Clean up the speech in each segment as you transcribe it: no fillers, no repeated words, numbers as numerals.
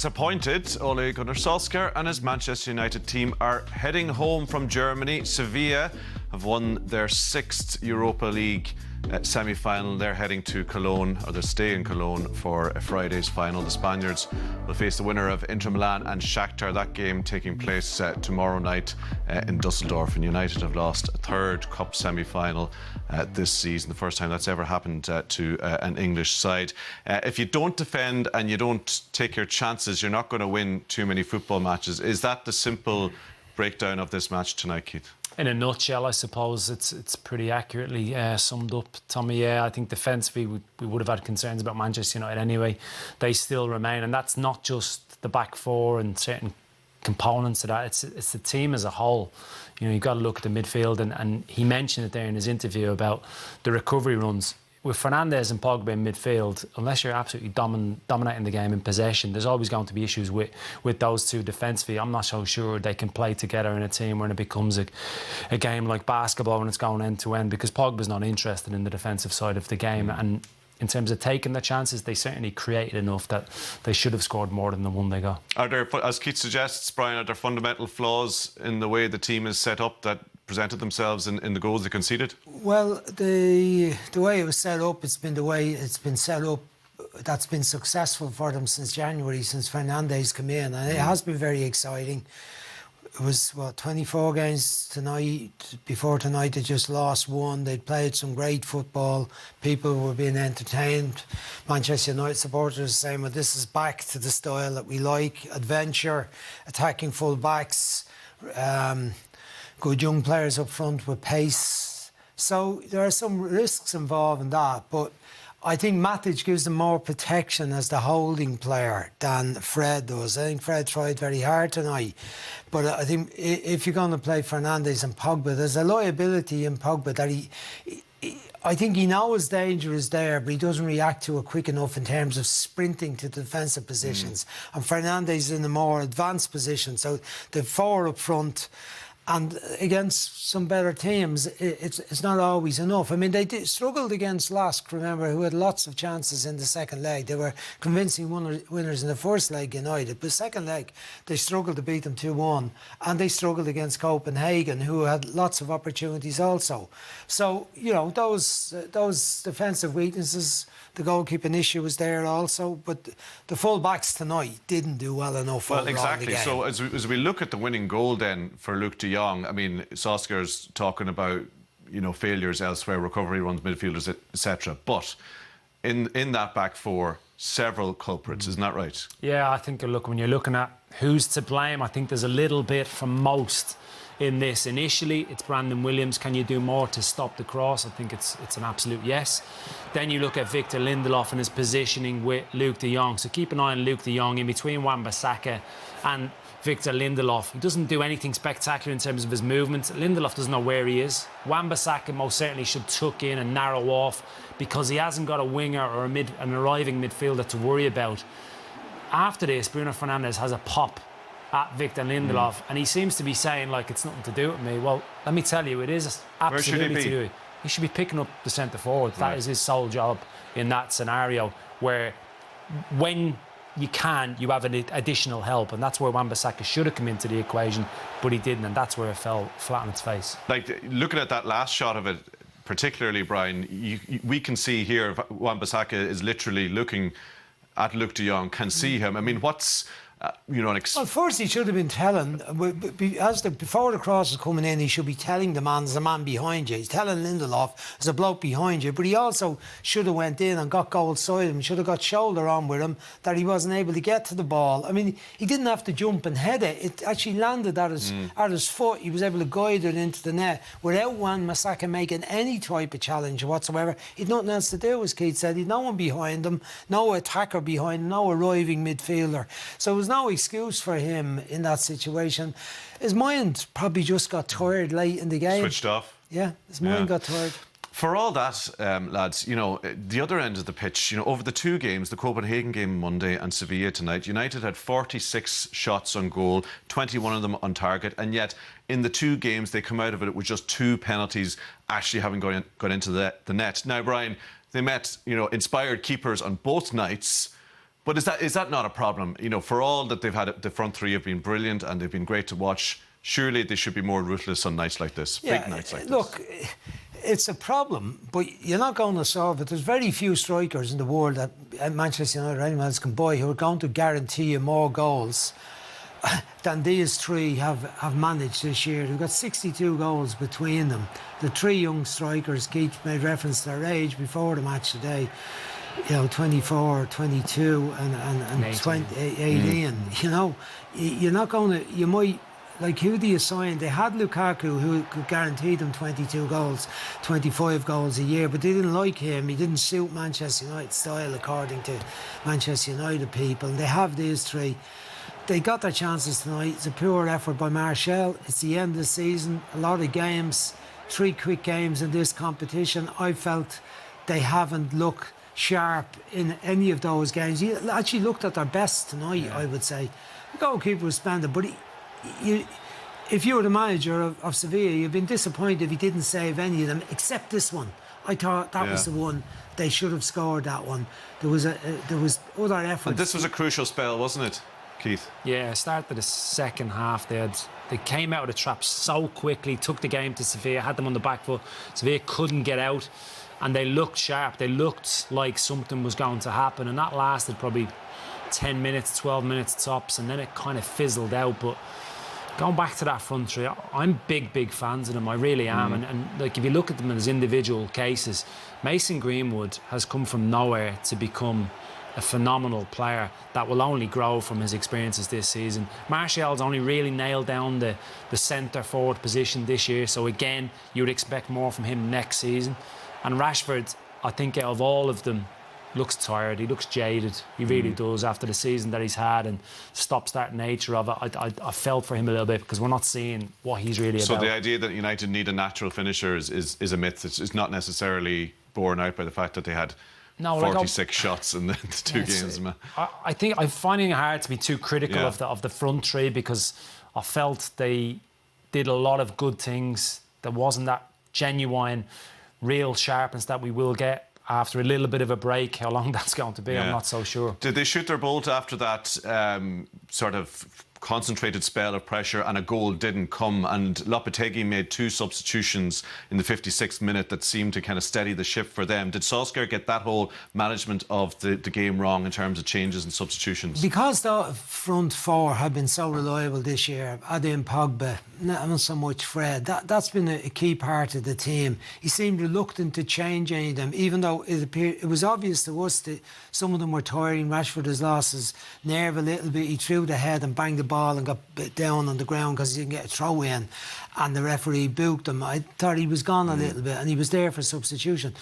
disappointed. Ole Gunnar Solskjaer and his Manchester United team are heading home from Germany. Sevilla have won their 6th Europa League semi-final. They're heading to Cologne, or they're staying in Cologne for Friday's final. The Spaniards will face the winner of Inter Milan and Shakhtar. That game taking place tomorrow night in Dusseldorf. And United have lost a 3rd cup semi-final this season, the first time that's ever happened to an English side. If you don't defend and you don't take your chances, you're not going to win too many football matches. Is that the simple breakdown of this match tonight, Keith? In a nutshell, I suppose it's pretty accurately summed up, Tommy. Yeah, I think defensively we would have had concerns about Manchester United anyway. They still remain, and that's not just the back four and certain components of that. It's the team as a whole. You know, you've got to look at the midfield, and he mentioned it there in his interview about the recovery runs. With Fernandes and Pogba in midfield, unless you're absolutely dominating the game in possession, there's always going to be issues with those two defensively. I'm not so sure they can play together in a team when it becomes a game like basketball when it's going end to end, because Pogba's not interested in the defensive side of the game. And in terms of taking the chances, they certainly created enough that they should have scored more than the one they got. Are there, as Keith suggests, Brian, are there fundamental flaws in the way the team is set up that presented themselves in the goals they conceded? Well, the way it was set up, it's been the way it's been set up that's been successful for them since January, since Fernandes came in, and it has been very exciting. It was, 24 games tonight. Before tonight, they just lost one. They'd played some great football. People were being entertained. Manchester United supporters are saying, well, this is back to the style that we like. Adventure, attacking full backs, good young players up front with pace. So there are some risks involved in that, but I think Matic gives them more protection as the holding player than Fred does. I think Fred tried very hard tonight. But I think if you're going to play Fernandes and Pogba, there's a liability in Pogba that I think he knows danger is there, but he doesn't react to it quick enough in terms of sprinting to defensive positions. And Fernandes is in a more advanced position. So the 4 up front, and against some better teams, it's not always enough. I mean, they struggled against Lask, remember, who had lots of chances in the second leg. They were convincing winners in the first leg, United. But second leg, they struggled to beat them 2-1. And they struggled against Copenhagen, who had lots of opportunities also. So, you know, those defensive weaknesses, the goalkeeping issue was there also. But the full-backs tonight didn't do well enough. Well, exactly. So as we look at the winning goal then for Luke de Jong, I mean, Solskjaer's talking about, you know, failures elsewhere, recovery runs, midfielders, etc. But in that back four, several culprits, isn't that right? Yeah, I think, look, when you're looking at who's to blame, I think there's a little bit from most in this. Initially, it's Brandon Williams. Can you do more to stop the cross? I think it's an absolute yes. Then you look at Victor Lindelof and his positioning with Luke de Jong. So keep an eye on Luke de Jong in between Wan-Bissaka and Victor Lindelof. He doesn't do anything spectacular in terms of his movements. Lindelof doesn't know where he is. Wan-Bissaka most certainly should tuck in and narrow off, because he hasn't got a winger or an arriving midfielder to worry about. After this, Bruno Fernandes has a pop at Victor Lindelof, and he seems to be saying, like, it's nothing to do with me. Well, let me tell you, it is absolutely to do with. He should be picking up the centre forward. Right. That is his sole job in that scenario, where when you have an additional help, and that's where Wan-Bissaka should have come into the equation, but he didn't, and that's where it fell flat on its face. Like, looking at that last shot of it, particularly, Brian, we can see here Wan-Bissaka is literally looking at Luke de Jong, can see him. I mean, what's well, first he should have been telling, before the cross is coming in, he should be telling there's a man behind you. He's telling Lindelof, there's a bloke behind you, but he also should have went in and got goal side him, should have got shoulder on with him, that he wasn't able to get to the ball. I mean, he didn't have to jump and head it. It actually landed at his foot. He was able to guide it into the net without Wan-Bissaka making any type of challenge whatsoever. He'd nothing else to do, as Keith said. He'd no one behind him, no attacker behind him, no arriving midfielder. So it was no excuse for him in that situation. His mind probably just got tired late in the game. Switched off. Yeah, his mind got tired. For all that, lads, you know, the other end of the pitch, you know, over the 2 games, the Copenhagen game Monday and Sevilla tonight, United had 46 shots on goal, 21 of them on target, and yet in the 2 games they come out of it with just 2 penalties actually having gone into the net. Now, Brian, they met, you know, inspired keepers on both nights. But is that not a problem? You know, for all that they've had, the front three have been brilliant and they've been great to watch. Surely they should be more ruthless on nights like this, big nights like this. Look, it's a problem, but you're not going to solve it. There's very few strikers in the world that Manchester United or anyone else can buy who are going to guarantee you more goals than these three have managed this year. They've got 62 goals between them. The three young strikers, Keith made reference to their age before the match today, 24, 22 and 18. You know, you're not going to, you might, like, who do you sign? They had Lukaku, who could guarantee them 22 goals, 25 goals a year, but they didn't like him. He didn't suit Manchester United style, according to Manchester United people. And they have these three. They got their chances tonight. It's a poor effort by Martial. It's the end of the season. A lot of games, 3 quick games in this competition. I felt they haven't looked sharp in any of those games. He actually looked at their best tonight, I would say. The goalkeeper was splendid, but if you were the manager of Sevilla, you'd been disappointed if he didn't save any of them, except this one. I thought that was the one they should have scored. That one. There was other efforts. And this was a crucial spell, wasn't it, Keith? Yeah, start of the second half. They came out of the trap so quickly, took the game to Sevilla, had them on the back foot. Sevilla couldn't get out, and they looked sharp. They looked like something was going to happen, and that lasted probably 10 minutes, 12 minutes tops, and then it kind of fizzled out. But going back to that front three, I'm big fans of them. I really am. And like, if you look at them as individual cases, Mason Greenwood has come from nowhere to become a phenomenal player that will only grow from his experiences this season. Martial's only really nailed down the centre forward position this year, so again, you would expect more from him next season. And Rashford, I think out of all of them, looks tired, he looks jaded, he really does, after the season that he's had and stop-start nature of it. I felt for him a little bit, because we're not seeing what he's really about. So the idea that United need a natural finisher is a myth. It's not necessarily borne out by the fact that they had 46 shots in the two games. I think I'm finding it hard to be too critical of the front three, because I felt they did a lot of good things. There wasn't that genuine, real sharpness that we will get after a little bit of a break. How long that's going to be, I'm not so sure. Did they shoot their bolt after that sort of concentrated spell of pressure, and a goal didn't come, and Lopetegui made 2 substitutions in the 56th minute that seemed to kind of steady the ship for them? Did Solskjaer get that whole management of the game wrong in terms of changes and substitutions? Because the front four have been so reliable this year, Adam Pogba, not so much Fred, that's been a key part of the team. He seemed reluctant to change any of them, even though it was obvious to us that some of them were tiring. Rashford has lost his nerve a little bit. He threw the head and banged the ball and got down on the ground because he didn't get a throw in, and the referee booked him. I thought he was gone a little bit, and he was there for substitution,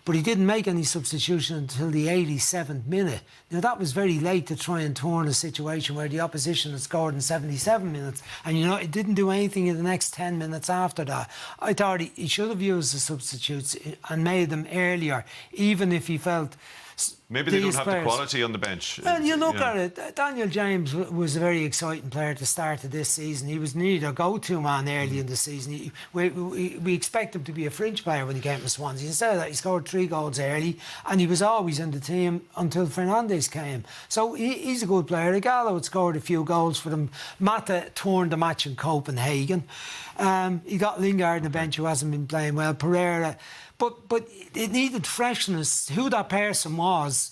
but he didn't make any substitution until the 87th minute. Now, that was very late to try and turn a situation where the opposition had scored in 77 minutes, and it didn't do anything in the next 10 minutes after that. I thought he should have used the substitutes and made them earlier, even if he felt maybe they don't have the quality on the bench. Well, you look at it, Daniel James was a very exciting player at the start of this season. He was nearly their go-to man early in the season. We expect him to be a fringe player when he came to Swansea. Instead of that, he scored 3 goals early, and he was always in the team until Fernandes came. So he's a good player. Igalo had scored a few goals for them. Mata turned the match in Copenhagen. He got Lingard on the bench, who hasn't been playing well. Pereira. But it needed freshness. Who that person was,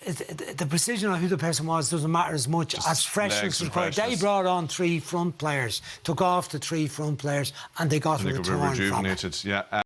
the precision of who the person was doesn't matter as much as freshness required. They brought on 3 front players, took off the 3 front players, and they got a return from it. Rejuvenated, yeah.